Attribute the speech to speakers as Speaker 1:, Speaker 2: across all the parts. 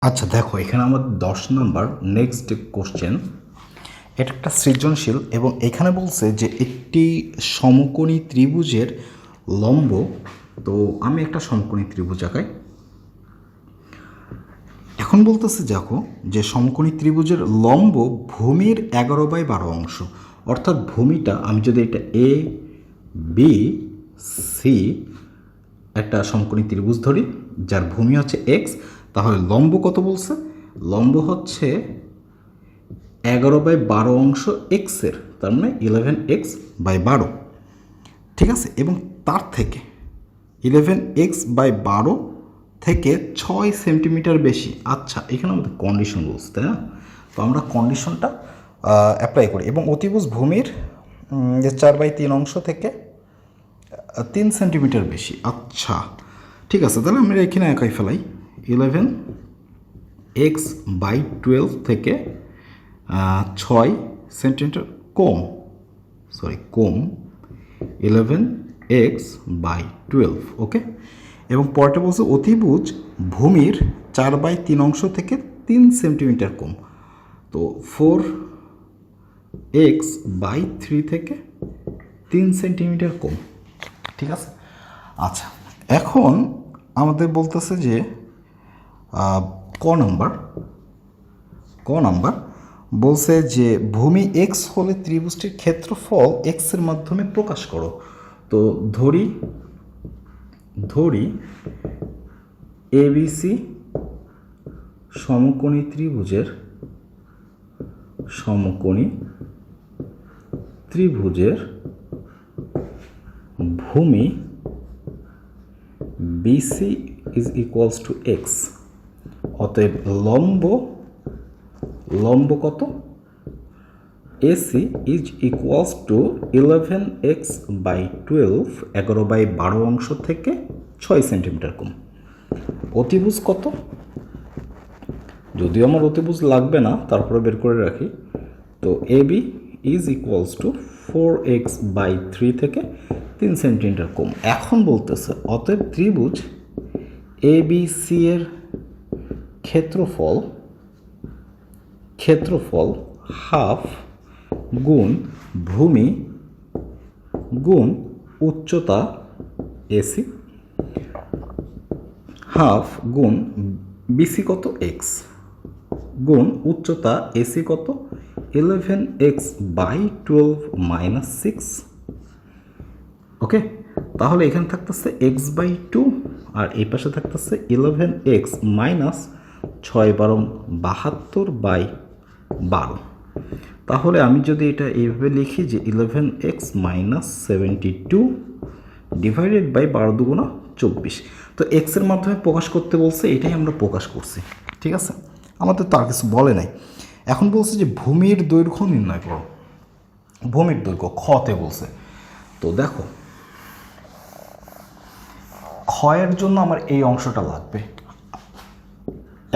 Speaker 1: আচ্ছা দেখো, এখানে আমাদের 10 নম্বর নেক্সট কোশ্চেন। এটা একটা সৃজনশীল এবং এখানে বলছে যে একটি সমকোণী ত্রিভুজের লম্ব। তো আমি একটা সমকোণী ত্রিভুজ আঁকাই। এখন বলতেছে দেখো যে সমকোণী ত্রিভুজের লম্ব ভূমির 11/12 অংশ। অর্থাৎ ভূমিটা আমি যদি এটা এ বি সি একটা সমকোণী ত্রিভুজ ধরি যার ভূমি হচ্ছে এক্স, তাহলে লম্ব কত বলছে? লম্ব হচ্ছে 11/12 অংশ এক্সের, তার মানে 11x/12। ঠিক আছে, এবং তার থেকে 11x/12 থেকে 6 সেন্টিমিটার বেশি। আচ্ছা, এখানে আমাদের কন্ডিশন বলছে, তাই না? তো আমরা কন্ডিশনটা অ্যাপ্লাই করি এবং অতিভুজ ভূমির যে 4/3 অংশ থেকে 3 সেন্টিমিটার বেশি। আচ্ছা ঠিক আছে, তাহলে আমরা এখানে একাই ফেলাই 11x/12 থেকে 6 সেন্টিমিটার কম, কম 11x/12। ওকে, এবং পরেরটা বলছে অতিভুজ ভূমির 4/3 অংশ থেকে 3 সেন্টিমিটার কম। তো 4x/3 থেকে 3 সেন্টিমিটার কম। ঠিক আছে, আচ্ছা এখন আমাদের বলতেছে যে ক নাম্বার বলছে যে ভূমি এক্স হলে ত্রিভুজটির ক্ষেত্রফল এক্স এর মাধ্যমে প্রকাশ করো। তো ধরি এবিসি সমকোণী ত্রিভুজের ভূমি BC is equals to x. অতএব লম্ব কত? AC is equals two 11x/12, 11/12 অংশ থেকে 6 সেন্টিমিটার কম। অতিভুজ কত? যদিও আমার অতিভুজ লাগবে না, তারপরে বের করে রাখি। তো AB is equals two 4x/3 থেকে 3 সেন্টিমিটার কম। এখন বলতেছে অতএব ত্রিভুজ এবিসি এর ক্ষেত্রফল হাফ গুণ ভূমি গুণ উচ্চতা এসি, হাফ গুণ বিসি কত এক্স গুণ উচ্চতা এসি কত 11x/12 - 6। ওকে, তাহলে এখানে থাকতেছে x/2 আর এই পাশে থাকতেছে 11x মাইনাস 6×12 তাহলে আমি যদি এটা এইভাবে লিখি যে 11x - 72 ডিভাইডেড বাই 12×2 = 24। তো এক্স এর মাধ্যমে প্রকাশ করতে বলছে, এটাই আমরা প্রকাশ করছি। ঠিক আছে, আমাদের তো আর কিছু বলে নাই। এখন বলছে যে ভূমির দৈর্ঘ্য নির্ণয় করো। ভূমির দৈর্ঘ্য খতে বলছে। তো দেখো, ক্ষয়ের জন্য আমার এই অংশটা লাগবে।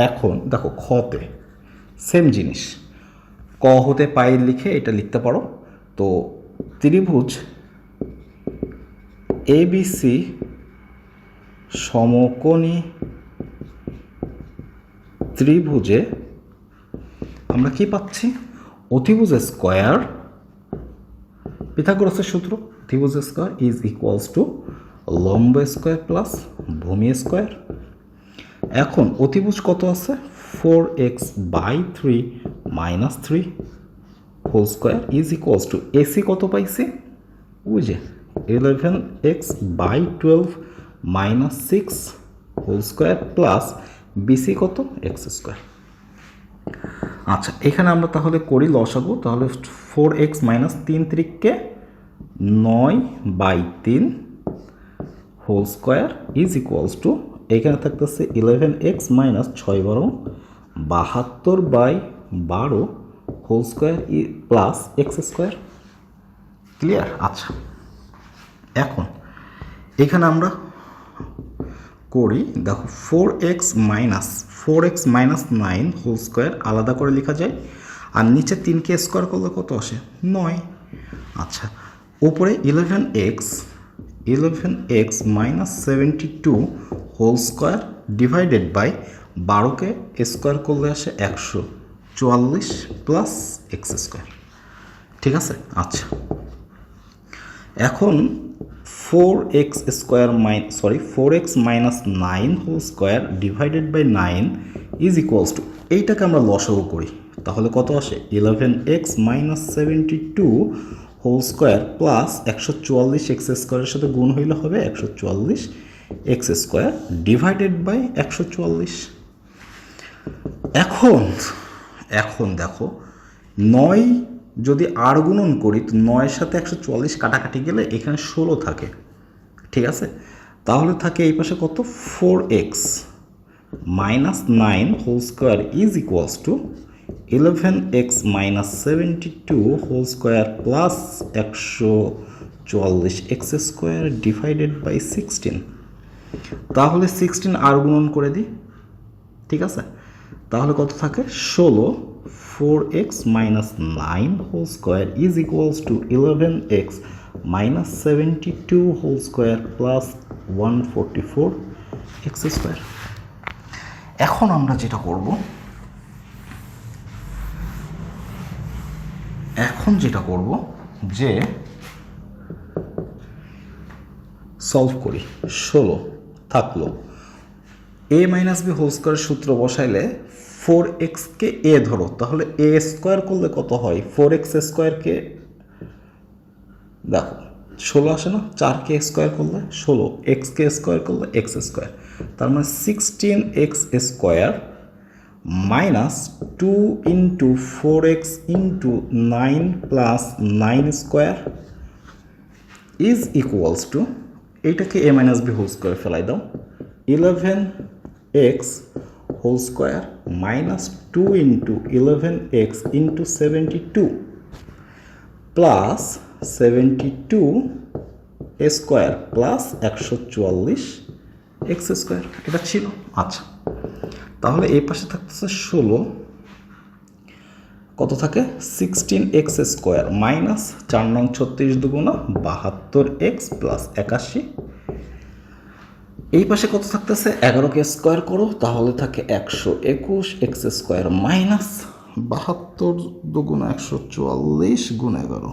Speaker 1: এখন দেখো খতে সেম জিনিস, ক হতে পায়ের লিখে এটা লিখতে পারো। তো ত্রিভুজ এবিসি সমকোণী ত্রিভুজে আমরা কি পাচ্ছি? অতিভুজ স্কয়ার, পিথাগোরাসের সূত্র, অতিভুজ স্কয়ার ইজ ইকুয়ালস টু লম্ব স্কয়ার প্লাস ভূমি স্কয়ার। এখন অতিভুজ কত আছে? 4x/3 - 3 whole square is equals to AC কত পাইছি? ওই যে 11x/12 - 6 whole square plus BC কত? X square. আচ্ছা, এখানে আমরা তাহলে করি লসাগু। তাহলে 4x - 3 × 9/3 whole square is equals to, এখানে থাকতেছে 11x - 6×72/12 whole square plus x square. Clear? আচ্ছা, এখন এখানে আমরা করি, দেখো 4x - 9 হোল স্কয়ার আলাদা করে লেখা যায়, আর নিচে 3কে স্কোয়ার করলে কত আসে? 9। আচ্ছা, উপরে 11x - 72 whole square divided by 12কে স্কোয়ার করলে আসে 144 প্লাস এক্স স্কোয়ার। ঠিক আছে, আচ্ছা এখন 4x minus 9 whole square divided by 9 is equals to, এইটাকে আমরা লসাগু করি তাহলে কত আসে 11x minus 72 whole square plus 144 x স্কোয়ারের সাথে গুণ হইলে হবে 144 এক্স স্কোয়ার ডিভাইডেড বাই 144। এখন দেখো 9 যদি আর গুণন করি তো 9-এর সাথে 144 কাটাকাটি গেলে এখানে 16 থাকে। ঠিক আছে, তাহলে থাকে এই পাশে কত 4x minus 9 whole square is equals to 11x minus 72 whole square plus 144 x square divided by 16। তাহলে 16 আর গুণন করে দিই। ঠিক আছে, তাহলে কত থাকে 16 4x minus 9 whole square is equals to 11x minus 72 whole square plus 144 x square. এখন আমরা যেটা করব যে সলভ করি। 16 থাকলো a minus b whole square সূত্র বসাইলে 4xকে a ধরো, তাহলে a স্কোয়ার করলে কত হয় 4x স্কোয়ারকে দেখো 16 আসে না, 4কে স্কোয়ার করলে 16, xকে স্কোয়ার করলে x স্কোয়ার, তার মানে 16x square minus 2 into 4x into 9 plus 9 square is equals to, এইটাকে a minus b whole square ফেলাই দাও 11x whole square minus 2 into 11x into 72 plus 72 square plus 144 x square, এটা ছিল। আচ্ছা তাহলে এই পাশে থাকতেছে 16, কত থাকে 16x স্কোয়ার মাইনাস 4 নং 36 দুগুণা 72x প্লাস 81। এই পাশে কত থাকতেছে 11কে স্কোয়ার করো তাহলে থাকে 121 এক্স স্কোয়ার মাইনাস 72 দুগুণা 144 গুণ 11।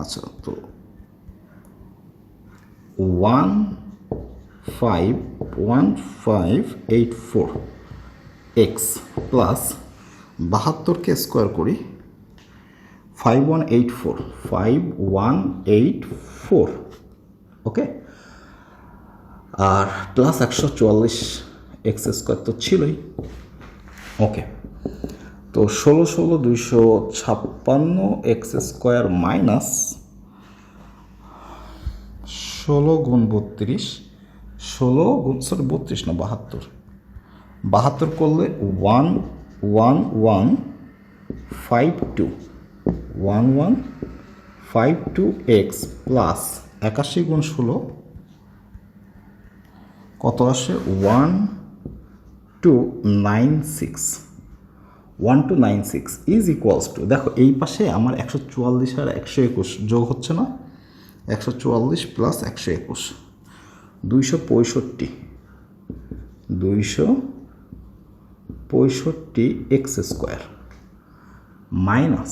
Speaker 1: আচ্ছা তো 1584 এক্স প্লাস 72কে স্কোয়ার করি 5184 ওকে, আর প্লাস 144 এক্স স্কোয়ার তো ছিলই। ওকে, তো 16 256 এক্স স্কোয়ার মাইনাস 16 গুণ 32, 16 গুণ 32 না 72 করলে 1152 এক্স প্লাস 81 গুণ 16 কত আসে 1296 ইজ ইকুয়ালস টু, দেখো এই পাশে আমার 144 আর 121 যোগ হচ্ছে না, 144 plus 121 265 x square minus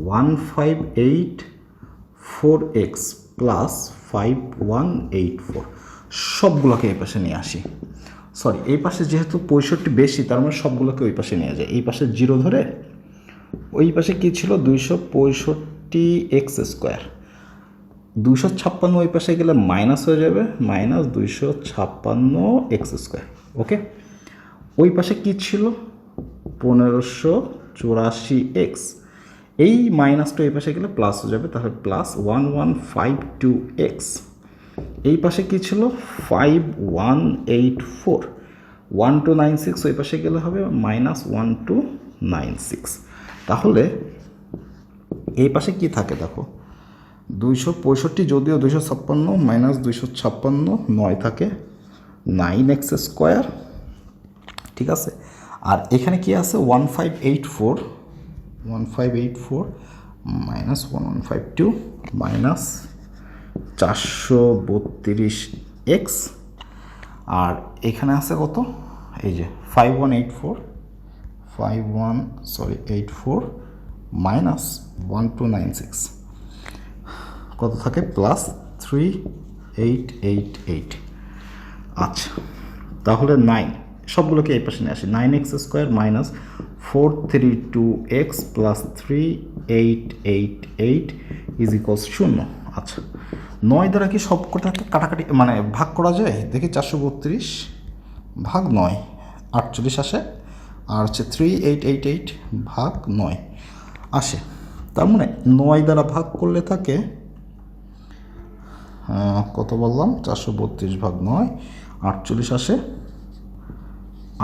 Speaker 1: 1584 plus 5184, সবগুলোকে এই পাশে নিয়ে আসি। সরি, এই পাশে যেহেতু 65 বেশি তার মানে সবগুলোকে ওই পাশে নিয়ে যায়, এই পাশে 0 ধরে ওই পাশে কী ছিল 265 এক্স স্কোয়ার, 256 ওই পাশে গেলে মাইনাস হয়ে যাবে, মাইনাস 256 এক্স স্কোয়ার। ওকে, ওই পাশে কী ছিল 1584 এক্স, এই মাইনাসটা এই পাশে গেলে প্লাস হয়ে যাবে, তাহলে প্লাস 1152 এক্স। এই পাশে কী ছিল 5184, 1296 ওই পাশে গেলে হবে মাইনাস 1296। তাহলে এই পাশে কি থাকে দেখো 265 যদিও 256 মাইনাস 256 9 থাকে 9x স্কোয়ার। ঠিক আছে, আর এখানে কি আছে 1584 মাইনাস 1152 মাইনাস 432 এক্স, আর এখানে আছে কত এই যে 84 মাইনাস 1296 কত থাকে প্লাস 3888। আচ্ছা, তাহলে 9 সবগুলোকে এই পাশে নিয়ে আসি। 9x² minus 432x plus 3888 is equals 0। আচ্ছা, 9 দ্বারা কি সব কটাকে কাটাকাটি মানে ভাগ করা যায়? দেখি 432 ভাগ 9 48 আসে, আর হচ্ছে 3888 ভাগ 9 আসে। তার মানে 9 দ্বারা ভাগ করলে থাকে কত বললাম? 432 ভাগ 9 48 আসে।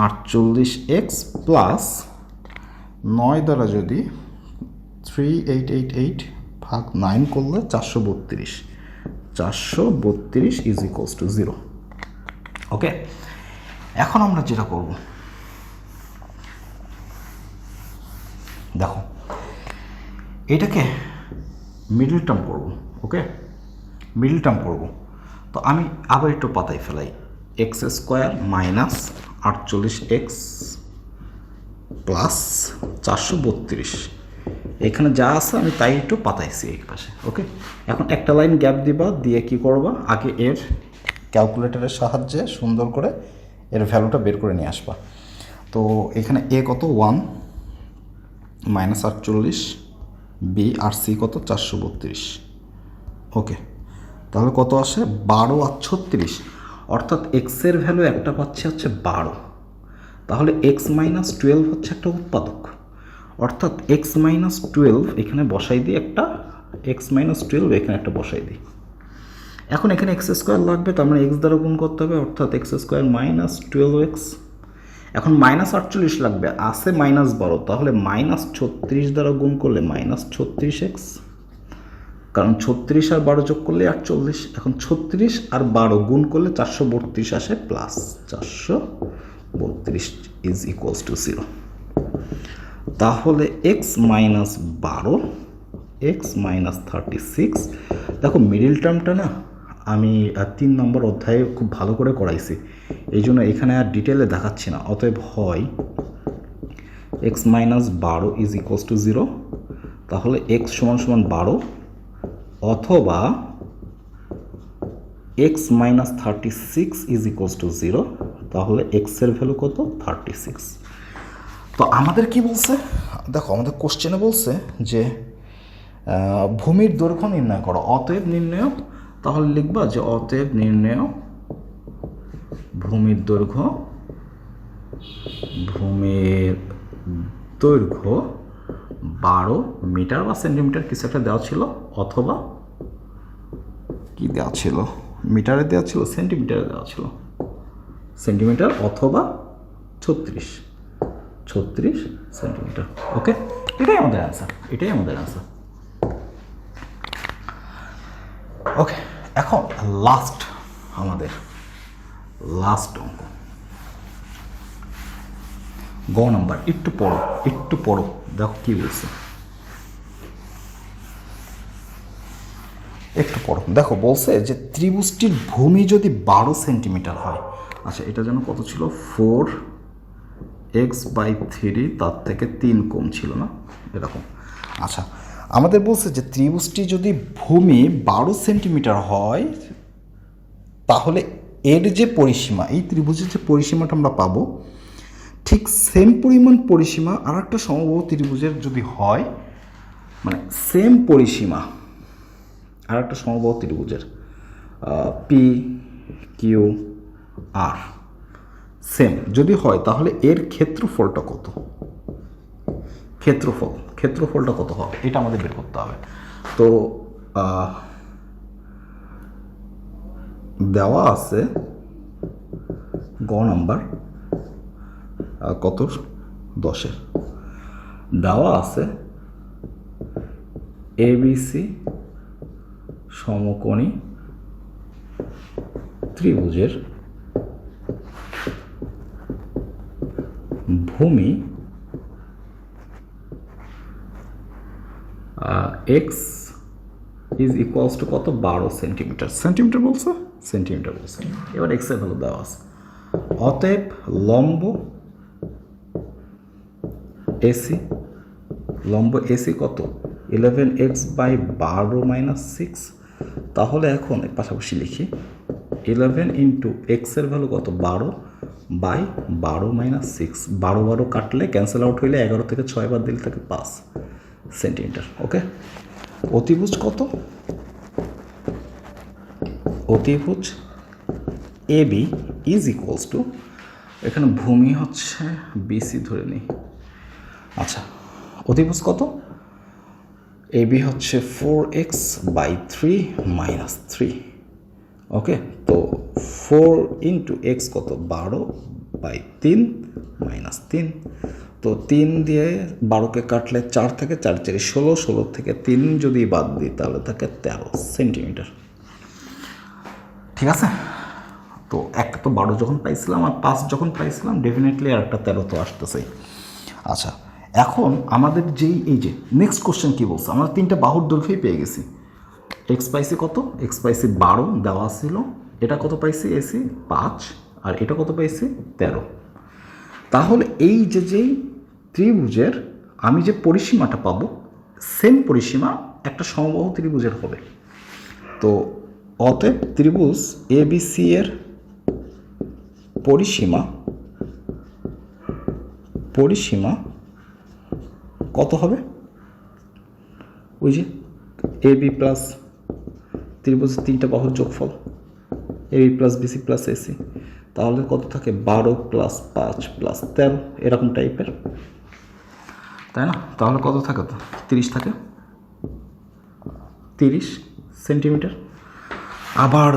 Speaker 1: 48x প্লাস 9 দ্বারা যদি 3888 ভাগ 9 করলে 432 ইজ ইকুয়ালস টু 0। ওকে, এখন আমরা যেটা করব, দেখো এটাকে মিডল টার্ম করব। ওকে, মিডল টার্ম করব। তো আমি আবার একটু পাতায় ফেলাই। x² মাইনাস 48x প্লাস 432, এখানে যা আছে আমি তাই একটু পাতাইছি এই পাশে। ওকে, এখন একটা লাইন গ্যাপ দিবা, দিয়ে কি করবা, আগে এর ক্যালকুলেটরের সাহায্যে সুন্দর করে এর ভ্যালুটা বের করে নিয়ে আসবা। তো এখানে এ কত 1 মাইনাস 48, বি আর সি কত 432। ওকে, তাহলে কত আসে 12 আর 36, অর্থাৎ এক্সের ভ্যালু একটা পাচ্ছে হচ্ছে 12। তাহলে এক্স মাইনাস 12 হচ্ছে একটা উৎপাদক, অর্থাৎ এক্স মাইনাস 12 এখানে বসাই দিই একটা, এক্স মাইনাস 12 এখানে একটা বসাই দিই। এখন এখানে x² লাগবে, তার মানে x দ্বারা গুণ করতে হবে, অর্থাৎ x² মাইনাস 12x। এখন মাইনাস 48 লাগবে, আছে মাইনাস 12, তাহলে মাইনাস 36 দ্বারা গুণ করলে মাইনাস 36x, কারণ 36 আর 12 যোগ করলে 48। এখন 36 আর 12 গুণ করলে 432 আসে, প্লাস 432 ইজ ইকুয়ালস টু 0। তাহলে x মাইনাস 12, x মাইনাস 36। দেখো মিডিল টার্মটা না আমি 3 নম্বর অধ্যায়ে খুব ভালো করে করাইছি, এই জন্য এখানে আর ডিটেলে দেখাচ্ছি না। অতএব হয় x minus 12 is equals two 0, তাহলে x সমান সমান 12, অথবা x minus 36 is equals two 0, তাহলে x এর ভ্যালু কত 36। তো আমাদের কি বলছে দেখো, আমাদের কোশ্চেনে বলছে যে ভূমির দৈর্ঘ্য নির্ণয় করো, অতএব নির্ণয়। তাহলে লিখবা যে অতএব নির্ণয় ভূমির দৈর্ঘ্য 12 মিটার বা সেন্টিমিটার কিছু একটা দেওয়া ছিল, অথবা কি দেওয়া ছিল, মিটারে দেওয়া ছিল, সেন্টিমিটারে দেওয়া ছিল, সেন্টিমিটার অথবা 36 সেন্টিমিটার। ওকে, এটাই আমাদের অ্যান্সার। ওকে, এখন আমাদের লাস্ট অঙ্ক, গ নাম্বার। একটু পড়ো দেখো কি বলছে, একটু পড়ো। দেখো বলছে যে ত্রিভুজটির ভূমি যদি 12 সেন্টিমিটার হয়, আচ্ছা এটা যেন কত ছিল, 4x/3, তার থেকে 3 কম ছিল না এরকম। আচ্ছা, আমাদের বলছে যে ত্রিভুজটি যদি ভূমি 12 সেন্টিমিটার হয়, তাহলে এর যে পরিসীমা, এই ত্রিভুজের যে পরিসীমাটা আমরা পাবো, ঠিক সেম পরিমাণ পরিসীমা আর একটা সমবাহু ত্রিভুজের যদি হয়, মানে সেম পরিসীমা আর একটা সমবাহু ত্রিভুজের পি কিউ আর সেম যদি হয়, তাহলে এর ক্ষেত্রফলটা কত, ক্ষেত্রফলটা কত হবে, এটা আমাদের বের করতে হবে। তো দেওয়া আছে গ নাম্বার কত 10-এর, দেওয়া আছে এবিসি সমকোণী ত্রিভুজের ভূমি x ইজ ইকুয়ালস টু কত 12 সেন্টিমিটার। সেন্টিমিটার বলছে, এবার x এর ভ্যালু দেওয়া আছে। অতএব লম্ব এসি, লম্ব এসি কত 11x বাই 12 মাইনাস 6। তাহলে এখন পাশাপাশি লিখি 11 ইন্টু এক্সের ভ্যালু কত 12 বাই 12 মাইনাস 6। 12 কাটলে ক্যান্সেল আউট হইলে 11 থেকে 6 বার দিলে থাকে 5 সেন্টিমিটার। ওকে, অতিভুজ কত, অতিভুজ A B is equals to, এখানে ভূমি হচ্ছে বিসি ধরে নিই। আচ্ছা, অতিভুজ কত এ বি হচ্ছে 4x বাই 3 মাইনাস 3। ওকে, তো 4 ইন্টু এক্স কত 12 বাই 3 মাইনাস 3। তো 3 দিয়ে 12কে কাটলে 4 থেকে 4 4 16, 16 থেকে 3 যদি বাদ দিই তাহলে থাকে 13 সেন্টিমিটার। ঠিক আছে, তো একটা তো 12 যখন পাইছিলাম আর 5 যখন পাইছিলাম, ডেফিনেটলি আর একটা 13 তো আসতেছেই। আচ্ছা, এখন আমাদের যেই এই যে নেক্সট কোশ্চেন কী বলছে, আমরা 3টা বাহুর দৈর্ঘ্যই পেয়ে গেছি। এক্স পাইছি কত, এক্স পাইছি 12 দেওয়া ছিল, এটা কত পাইছি এসি 5, আর এটা কত পাইছি 13। তাহলে এই যে যেই ত্রিভুজের আমি যে পরিসীমাটা পাবো, সেম পরিসীমা একটা সমবাহু ত্রিভুজের হবে। তো অতএব ত্রিভুজ এ বি সি এর পরিসীমা কত হবে, ওই যে এ বি প্লাস ত্রিভুজের 3টা বাহুর যোগফল A B plus BC plus AC, তাহলে কত থাকে 12 প্লাস 5 প্লাস 13 এরকম টাইপের, তাই না? তাহলে কত থাকে, তো 30 থাকে, 30 সেন্টিমিটার। আবার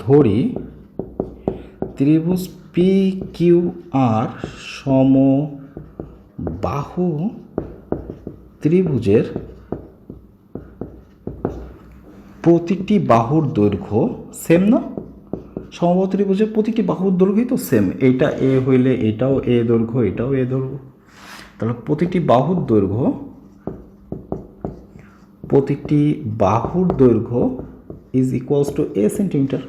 Speaker 1: ধরি ত্রিভুজ পি কিউ আর সমবাহু ত্রিভুজের প্রতিটি বাহুর দৈর্ঘ্য সেম না? সমবাহু ত্রিভুজের প্রতিটি বাহুর দৈর্ঘ্যই তো সেম, এইটা এ হইলে এটাও এ দৈর্ঘ্য, এটাও এ দৈর্ঘ্য, তাহলে প্রতিটি বাহুর দৈর্ঘ্য is equals two A centimetre.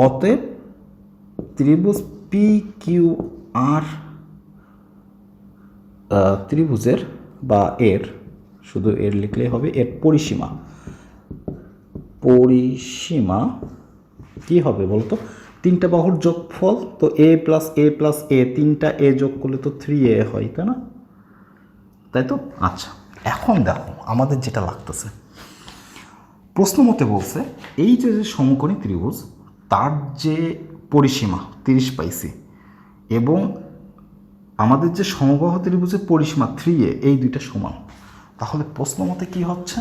Speaker 1: অতএব ত্রিভুজ পি কিউ আর ত্রিভুজের বা এর, শুধু এর লিখলেই হবে, এর পরিসীমা কি হবে বলতো, 3টা বাহুর যোগফল, তো এ প্লাস এ প্লাস এ, 3টা এ যোগ করলে তো 3a হয়, তাই না? তাই তো। আচ্ছা, এখন দেখো আমাদের যেটা লাগতেছে, প্রশ্ন মতে বলছে এই যে সমকোণী ত্রিভুজ তার যে পরিসীমা 30 পাইছি, এবং আমাদের যে সমবাহু ত্রিভুজের পরিসীমা 3a, এই দুইটা সমান। তাহলে প্রশ্ন মতে কি হচ্ছে,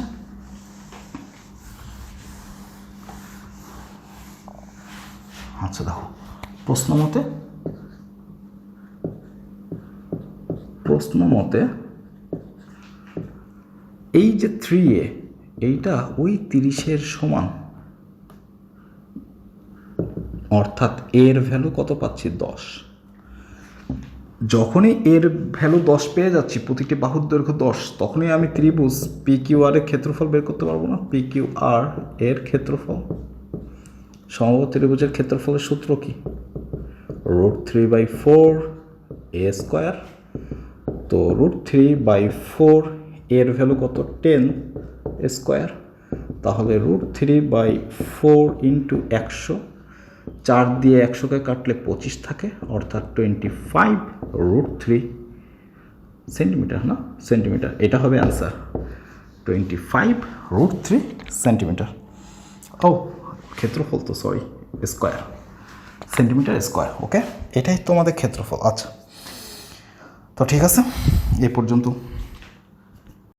Speaker 1: আচ্ছা দেখো, প্রশ্ন মতে এই যে 3a, এইটা ওই 30-এর সমান, অর্থাৎ এর ভ্যালু কত পাচ্ছি 10। যখনই এর ভ্যালু 10 পেয়ে যাচ্ছি, প্রতিটি বাহুর দৈর্ঘ্য 10, তখনই আমি ত্রিভুজ পি কিউ আর এর ক্ষেত্রফল বের করতে পারবো না? পি কিউ আর এর ক্ষেত্রফল, সমবাহু ত্রিভুজের ক্ষেত্রফলের সূত্র কি, √3/4 a স্কোয়ার। তো √3/4 এর ভ্যালু কত 10 স্কোয়ার, তাহলে √3/4 ইন্টু 100, 4 দিয়ে 100কে কাটলে 25 থাকে, অর্থাৎ 25√3 সেন্টিমিটার, না সেন্টিমিটার, এটা হবে অ্যান্সার 25√3 সেন্টিমিটার। ও ক্ষেত্রফল তো সরি স্কোয়ার, সেন্টিমিটার স্কোয়ার। ওকে, এটাই তোমাদের ক্ষেত্রফল। আচ্ছা, তো ঠিক আছে, এই পর্যন্ত।